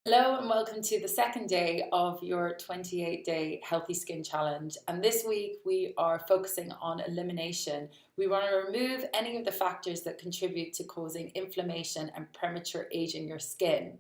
Hello and welcome to the second day of your 28-day Healthy Skin Challenge. And this week we are focusing on elimination. We want to remove any of the factors that contribute to causing inflammation and premature aging in your skin.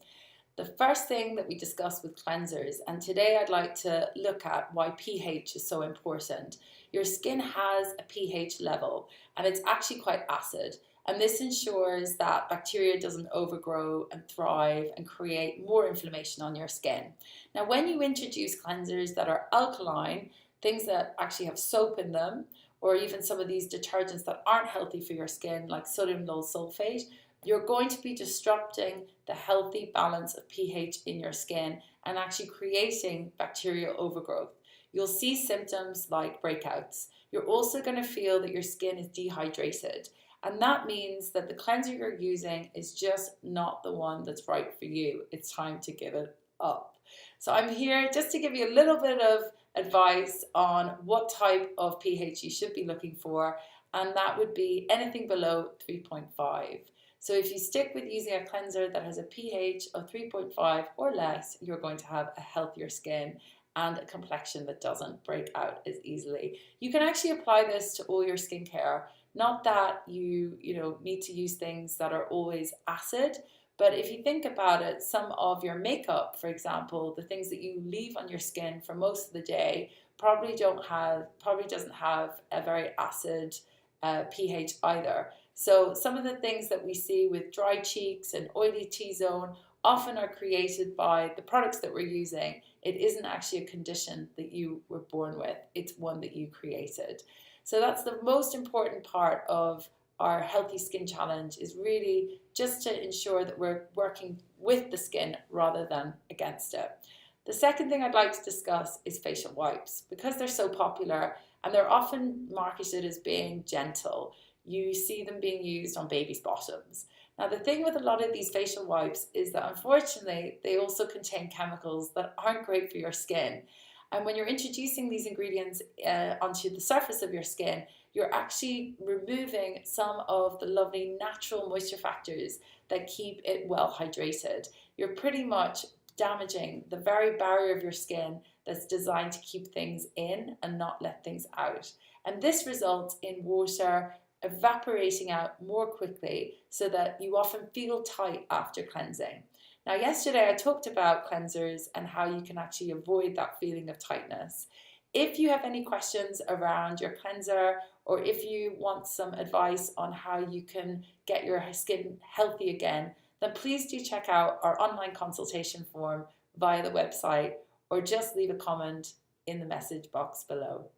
The first thing that we discuss with cleansers, and today I'd like to look at why pH is so important. Your skin has a pH level and it's actually quite acid. And this ensures that bacteria doesn't overgrow and thrive and create more inflammation on your skin. Now, when you introduce cleansers that are alkaline, things that actually have soap in them, or even some of these detergents that aren't healthy for your skin, like sodium lauryl sulfate, you're going to be disrupting the healthy balance of pH in your skin and actually creating bacterial overgrowth. You'll see symptoms like breakouts. You're also going to feel that your skin is dehydrated. And that means that the cleanser you're using is just not the one that's right for you. It's time to give it up. So I'm here just to give you a little bit of advice on what type of pH you should be looking for, and that would be anything below 3.5. So if you stick with using a cleanser that has a pH of 3.5 or less, you're going to have a healthier skin and a complexion that doesn't break out as easily. You can actually apply this to all your skincare. Not that you need to use things that are always acid, but if you think about it, some of your makeup, for example, the things that you leave on your skin for most of the day probably doesn't have a very acid pH either. So some of the things that we see with dry cheeks and oily T-zone often are created by the products that we're using. It isn't actually a condition that you were born with, it's one that you created. So that's the most important part of our Healthy Skin Challenge, is really just to ensure that we're working with the skin rather than against it. The second thing I'd like to discuss is facial wipes. Because they're so popular and they're often marketed as being gentle, you see them being used on babies' bottoms. Now, the thing with a lot of these facial wipes is that unfortunately they also contain chemicals that aren't great for your skin. And when you're introducing these ingredients onto the surface of your skin, you're actually removing some of the lovely natural moisture factors that keep it well hydrated. You're pretty much damaging the very barrier of your skin that's designed to keep things in and not let things out. And this results in water evaporating out more quickly so that you often feel tight after cleansing. Now, yesterday I talked about cleansers and how you can actually avoid that feeling of tightness. If you have any questions around your cleanser, or if you want some advice on how you can get your skin healthy again, then please do check out our online consultation form via the website, or just leave a comment in the message box below.